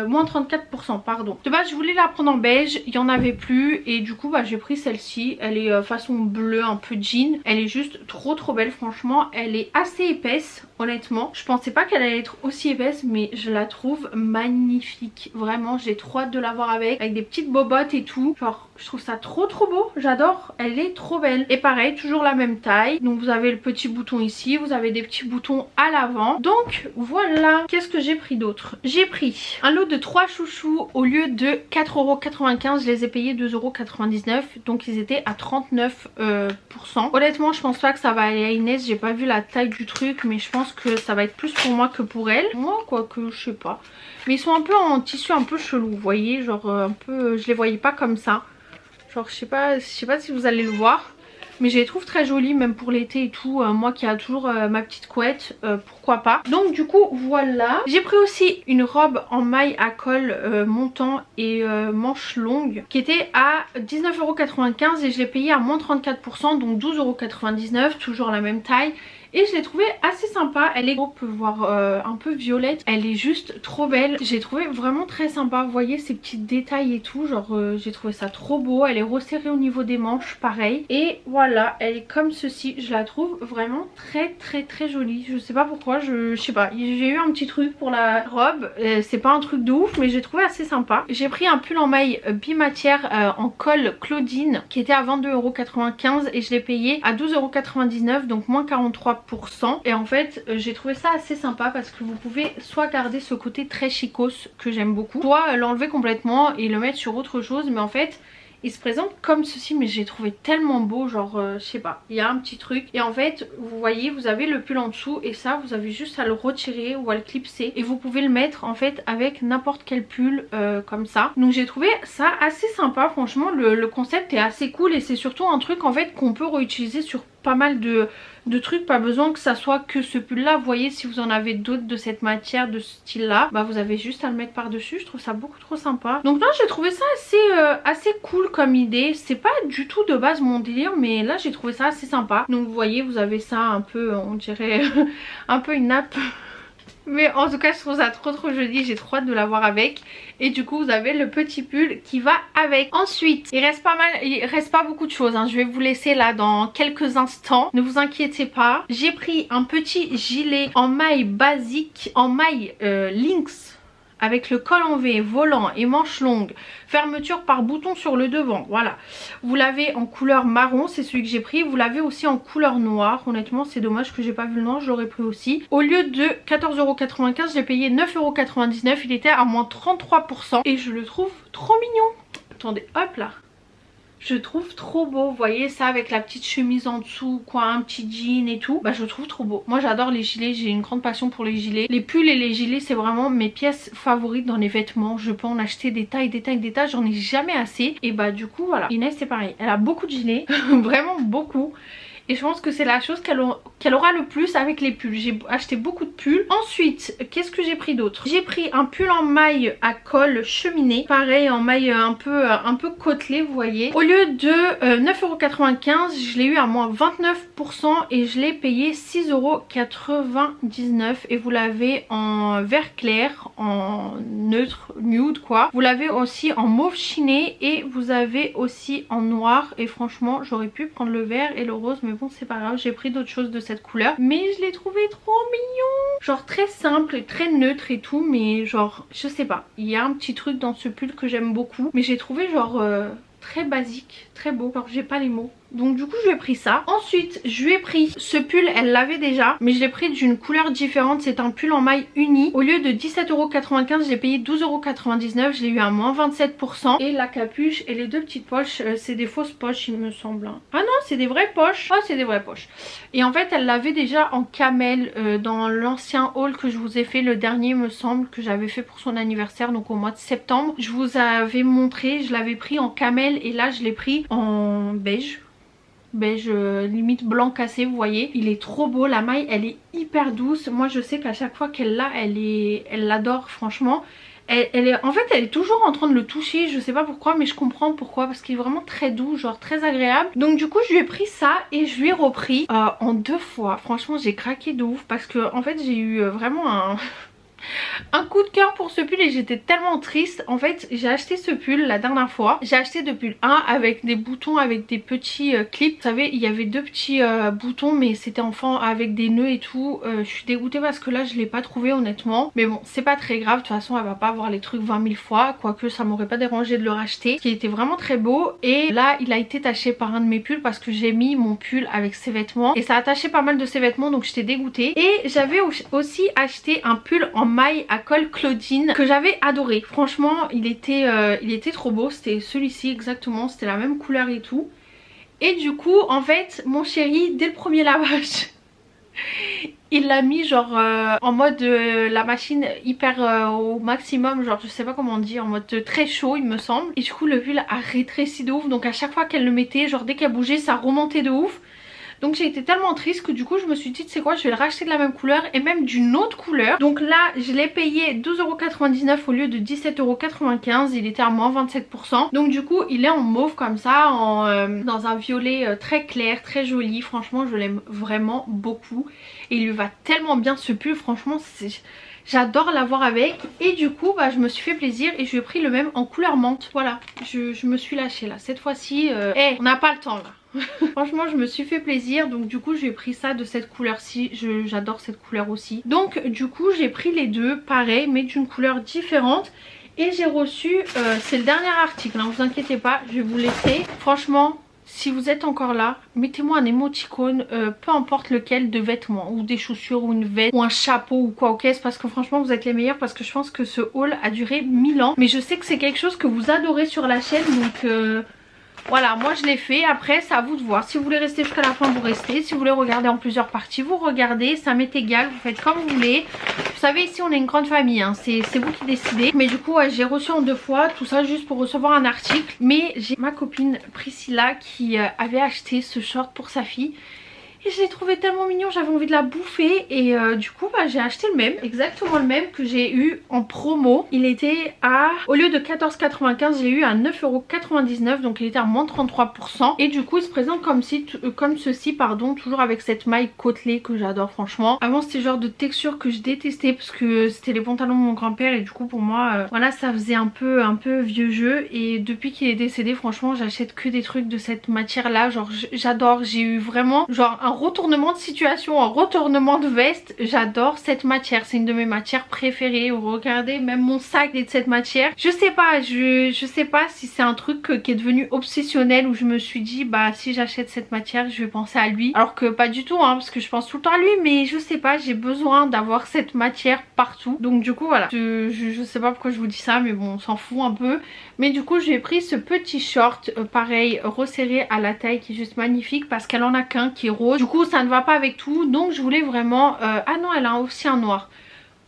moins 34%, pardon. De base je voulais la prendre en beige, il n'y en avait plus et du coup j'ai pris celle-ci. Elle est façon bleu un peu jean. Elle est juste trop belle, franchement elle est assez épaisse honnêtement. Je pensais pas qu'elle allait être aussi épaisse mais je la trouve magnifique. Vraiment j'ai trop hâte de l'avoir avec des petites bobottes et tout. Genre je trouve ça trop beau, j'adore, elle est trop belle. Et pareil toujours la même taille, donc vous avez le petit bouton ici, vous avez des petits boutons à l'avant. Donc voilà. Qu'est-ce que j'ai pris d'autre? J'ai pris un lot de 3 chouchous au lieu de 4,95 €, je les ai payés 2,99 €, donc ils étaient à 39%. Honnêtement je pense pas que ça va aller à Inès, j'ai pas vu la taille du truc mais je pense que ça va être plus pour moi que pour elle. Moi quoique je sais pas. Mais ils sont un peu en tissu un peu chelou, vous voyez, genre un peu, je les voyais pas comme ça. Genre je sais pas si vous allez le voir. Mais je les trouve très jolies même pour l'été et tout. Moi qui a toujours ma petite couette, pourquoi pas. Donc du coup voilà. J'ai pris aussi une robe en maille à col montant et manches longues qui était à 19,95 € et je l'ai payée à moins 34%, donc 12,99 €, toujours la même taille. Et je l'ai trouvée assez sympa, elle est, on peut voir un peu violette, elle est juste trop belle. J'ai trouvé vraiment très sympa, vous voyez ces petits détails et tout, genre j'ai trouvé ça trop beau. Elle est resserrée au niveau des manches, pareil. Et voilà, elle est comme ceci, je la trouve vraiment très jolie. Je sais pas pourquoi, je sais pas, j'ai eu un petit truc pour la robe, c'est pas un truc de ouf mais j'ai trouvé assez sympa. J'ai pris un pull en maille bimatière en col Claudine qui était à 22,95 € et je l'ai payé à 12,99 €, donc moins 43%. Et en fait j'ai trouvé ça assez sympa parce que vous pouvez soit garder ce côté très chicos que j'aime beaucoup, soit l'enlever complètement et le mettre sur autre chose, mais en fait Il se présente comme ceci, mais j'ai trouvé tellement beau, genre je sais pas, il y a un petit truc. Et en fait vous voyez, vous avez le pull en dessous et ça vous avez juste à le retirer ou à le clipser et vous pouvez le mettre en fait avec n'importe quel pull comme ça. Donc j'ai trouvé ça assez sympa, franchement le concept est assez cool et c'est surtout un truc en fait qu'on peut réutiliser sur pas mal de trucs, pas besoin que ça soit que ce pull là. Vous voyez, si vous en avez d'autres de cette matière, de ce style là, bah vous avez juste à le mettre par dessus. Je trouve ça beaucoup trop sympa. Donc là j'ai trouvé ça assez cool comme idée. C'est pas du tout de base mon délire, mais là j'ai trouvé ça assez sympa. Donc vous voyez, vous avez ça un peu, on dirait un peu une nappe. Mais en tout cas je trouve ça trop joli, j'ai trop hâte de l'avoir avec. Et du coup vous avez le petit pull qui va avec. Ensuite il reste pas beaucoup de choses hein. Je vais vous laisser là dans quelques instants, ne vous inquiétez pas. J'ai pris un petit gilet en maille basique, en maille lynx, avec le col en V, volant et manches longues, fermeture par bouton sur le devant, voilà. Vous l'avez en couleur marron, c'est celui que j'ai pris. Vous l'avez aussi en couleur noire. Honnêtement c'est dommage que j'ai pas vu le noir, je l'aurais pris aussi. Au lieu de 14,95 €, je l'ai payé 9,99 €. Il était à moins 33% et je le trouve trop mignon. Attendez, hop là. Je trouve trop beau, vous voyez ça avec la petite chemise en dessous, quoi, un petit jean et tout. Bah je trouve trop beau. Moi j'adore les gilets, j'ai une grande passion pour les gilets. Les pulls et les gilets c'est vraiment mes pièces favorites dans les vêtements. Je peux en acheter des tas et des tas et des tas, j'en ai jamais assez. Et bah du coup voilà, Inès c'est pareil, elle a beaucoup de gilets, vraiment beaucoup. Et je pense que c'est la chose qu'elle aura le plus avec les pulls. J'ai acheté beaucoup de pulls. Ensuite, qu'est-ce que j'ai pris d'autre? J'ai pris un pull en maille à col cheminée. Pareil, en maille un peu côtelée, vous voyez. Au lieu de 9,95 €, je l'ai eu à moins 29% et je l'ai payé 6,99 €. Et vous l'avez en vert clair, en neutre, nude quoi. Vous l'avez aussi en mauve chiné et vous avez aussi en noir. Et franchement, j'aurais pu prendre le vert et le rose, mais bon c'est pas grave, j'ai pris d'autres choses de cette couleur. Mais je l'ai trouvé trop mignon. Genre très simple et très neutre et tout, mais genre je sais pas. Il y a un petit truc dans ce pull que j'aime beaucoup. Mais j'ai trouvé genre très basique, très beau. Genre j'ai pas les mots. Donc du coup je lui ai pris ça. Ensuite je lui ai pris ce pull, elle l'avait déjà, mais je l'ai pris d'une couleur différente. C'est un pull en maille unie. Au lieu de 17,95 €, j'ai payé 12,99 €. Je l'ai eu à moins 27%. Et la capuche et les deux petites poches, c'est des fausses poches il me semble. Ah non c'est des vraies poches. Ah c'est des vraies poches. Et en fait elle l'avait déjà en camel dans l'ancien haul que je vous ai fait, le dernier me semble, que j'avais fait pour son anniversaire, donc au mois de septembre. Je vous avais montré, je l'avais pris en camel et là je l'ai pris en beige limite blanc cassé, vous voyez. Il est trop beau, la maille elle est hyper douce. Moi je sais qu'à chaque fois qu'elle l'a, elle l'adore franchement. En fait elle est toujours en train de le toucher, je sais pas pourquoi mais je comprends pourquoi, parce qu'il est vraiment très doux, genre très agréable. Donc du coup je lui ai pris ça et je lui ai repris en 2 fois. Franchement j'ai craqué de ouf parce que en fait j'ai eu vraiment un coup de cœur pour ce pull et j'étais tellement triste. En fait j'ai acheté ce pull la dernière fois. J'ai acheté de pull 1 avec des boutons, avec des petits clips. Vous savez il y avait 2 petits boutons mais c'était enfant avec des nœuds et tout. Je suis dégoûtée parce que là je l'ai pas trouvé honnêtement. Mais bon c'est pas très grave, de toute façon elle va pas avoir les trucs 20 000 fois. Quoique ça m'aurait pas dérangé de le racheter. Qui était vraiment très beau. Et là il a été taché par un de mes pulls parce que j'ai mis mon pull avec ses vêtements. Et ça a taché pas mal de ses vêtements donc j'étais dégoûtée. Et j'avais aussi acheté un pull en maille à col Claudine que j'avais adoré. Franchement il était trop beau. C'était celui-ci exactement, c'était la même couleur et tout. Et du coup en fait mon chéri dès le premier lavage il l'a mis genre en mode la machine hyper au maximum, genre je sais pas comment on dit, en mode très chaud il me semble. Et du coup le pull a rétréci de ouf, donc à chaque fois qu'elle le mettait, genre dès qu'elle bougeait ça remontait de ouf. Donc j'ai été tellement triste que du coup je me suis dit, tu sais quoi, je vais le racheter de la même couleur et même d'une autre couleur. Donc là je l'ai payé 12,99 € au lieu de 17,95 €. Il était à moins 27%. Donc du coup il est en mauve comme ça, dans un violet très clair, très joli. Franchement je l'aime vraiment beaucoup. Et il lui va tellement bien ce pull, franchement j'adore l'avoir avec. Et du coup bah, je me suis fait plaisir et je lui ai pris le même en couleur menthe. Voilà, je me suis lâchée là. Cette fois-ci, on n'a pas le temps là. Franchement je me suis fait plaisir, donc du coup j'ai pris ça de cette couleur ci, j'adore cette couleur aussi. Donc du coup j'ai pris les deux pareil mais d'une couleur différente. Et j'ai reçu, c'est le dernier article, ne vous inquiétez pas, je vais vous laisser. Franchement si vous êtes encore là, mettez-moi un émoticône, peu importe lequel, de vêtements ou des chaussures ou une veste ou un chapeau ou quoi, ok, c'est parce que franchement vous êtes les meilleurs, parce que je pense que ce haul a duré 1000 ans. Mais je sais que c'est quelque chose que vous adorez sur la chaîne, donc Voilà, moi je l'ai fait. Après c'est à vous de voir. Si vous voulez rester jusqu'à la fin, vous restez. Si vous voulez regarder en plusieurs parties, vous regardez. Ça m'est égal, vous faites comme vous voulez. Vous savez, ici on est une grande famille, hein. C'est vous qui décidez. Mais du coup ouais, j'ai reçu en 2 fois. Tout ça juste pour recevoir un article. Mais j'ai ma copine Priscilla qui avait acheté ce short pour sa fille. Et je l'ai trouvé tellement mignon, j'avais envie de la bouffer. Et du coup bah, j'ai acheté le même, exactement le même que j'ai eu en promo. Il était à, au lieu de 14,95, j'ai eu à 9,99 €. Donc il était à moins 33%. Et du coup il se présente comme ceci, pardon, toujours avec cette maille côtelée que j'adore franchement. Avant c'était le genre de texture que je détestais parce que c'était les pantalons de mon grand-père. Et du coup pour moi voilà, ça faisait un peu vieux jeu. Et depuis qu'il est décédé franchement j'achète que des trucs de cette matière là. Genre j'adore, j'ai eu vraiment genre un retournement de situation, un retournement de veste. J'adore cette matière, c'est une de mes matières préférées. Regardez, même mon sac est de cette matière. Je sais pas, je sais pas si c'est un truc qui est devenu obsessionnel, où je me suis dit bah si j'achète cette matière je vais penser à lui, alors que pas du tout hein, parce que je pense tout le temps à lui, mais je sais pas, j'ai besoin d'avoir cette matière partout. Donc du coup voilà, je sais pas pourquoi je vous dis ça, mais bon on s'en fout un peu. Mais du coup j'ai pris ce petit short pareil resserré à la taille qui est juste magnifique parce qu'elle en a qu'un qui est rose. Du coup ça ne va pas avec tout, donc je voulais vraiment ah non, elle a aussi un noir.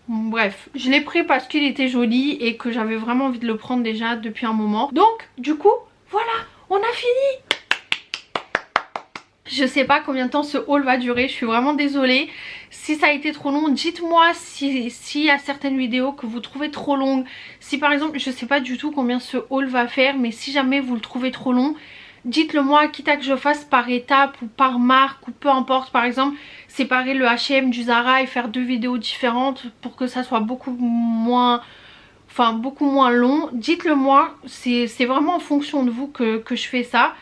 Bref, je l'ai pris parce qu'il était joli et que j'avais vraiment envie de le prendre déjà depuis un moment. Donc du coup voilà, on a fini. Je sais pas combien de temps ce haul va durer, je suis vraiment désolée. Si ça a été trop long, dites-moi s'il y a certaines vidéos que vous trouvez trop longues. Si par exemple, je sais pas du tout combien ce haul va faire, mais si jamais vous le trouvez trop long, dites-le moi, quitte à que je fasse par étape ou par marque ou peu importe. Par exemple, séparer le H&M du Zara et faire 2 vidéos différentes pour que ça soit beaucoup moins long. Dites-le moi, c'est vraiment en fonction de vous que je fais ça.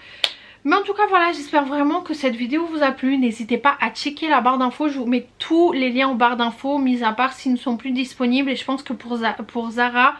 Mais en tout cas voilà, j'espère vraiment que cette vidéo vous a plu. N'hésitez pas à checker la barre d'infos, je vous mets tous les liens en barre d'infos, mis à part s'ils ne sont plus disponibles. Et je pense que pour Zara,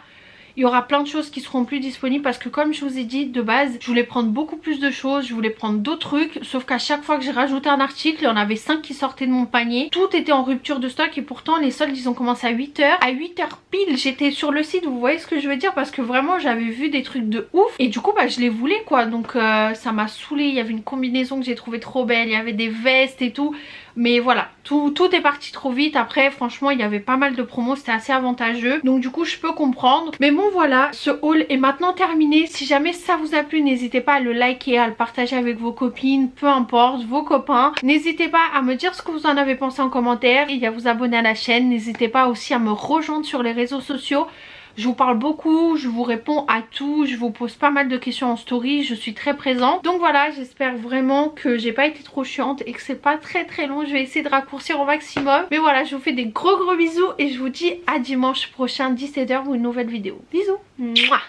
il y aura plein de choses qui seront plus disponibles parce que comme je vous ai dit de base, je voulais prendre beaucoup plus de choses, je voulais prendre d'autres trucs, sauf qu'à chaque fois que j'ai rajouté un article, il y en avait 5 qui sortaient de mon panier. Tout était en rupture de stock et pourtant les soldes ils ont commencé à 8 h. À 8 h pile j'étais sur le site, vous voyez ce que je veux dire, parce que vraiment j'avais vu des trucs de ouf et du coup bah je les voulais quoi. Donc ça m'a saoulée, il y avait une combinaison que j'ai trouvé trop belle, il y avait des vestes et tout. Mais voilà, tout est parti trop vite. Après franchement il y avait pas mal de promos, c'était assez avantageux. Donc du coup je peux comprendre. Mais bon voilà, ce haul est maintenant terminé. Si jamais ça vous a plu, n'hésitez pas à le liker, à le partager avec vos copines, peu importe, vos copains. N'hésitez pas à me dire ce que vous en avez pensé en commentaire et à vous abonner à la chaîne. N'hésitez pas aussi à me rejoindre sur les réseaux sociaux. Je vous parle beaucoup, je vous réponds à tout, je vous pose pas mal de questions en story, je suis très présente. Donc voilà, j'espère vraiment que j'ai pas été trop chiante et que c'est pas très long. Je vais essayer de raccourcir au maximum. Mais voilà, je vous fais des gros bisous et je vous dis à dimanche prochain 17 h pour une nouvelle vidéo. Bisous. Mouah.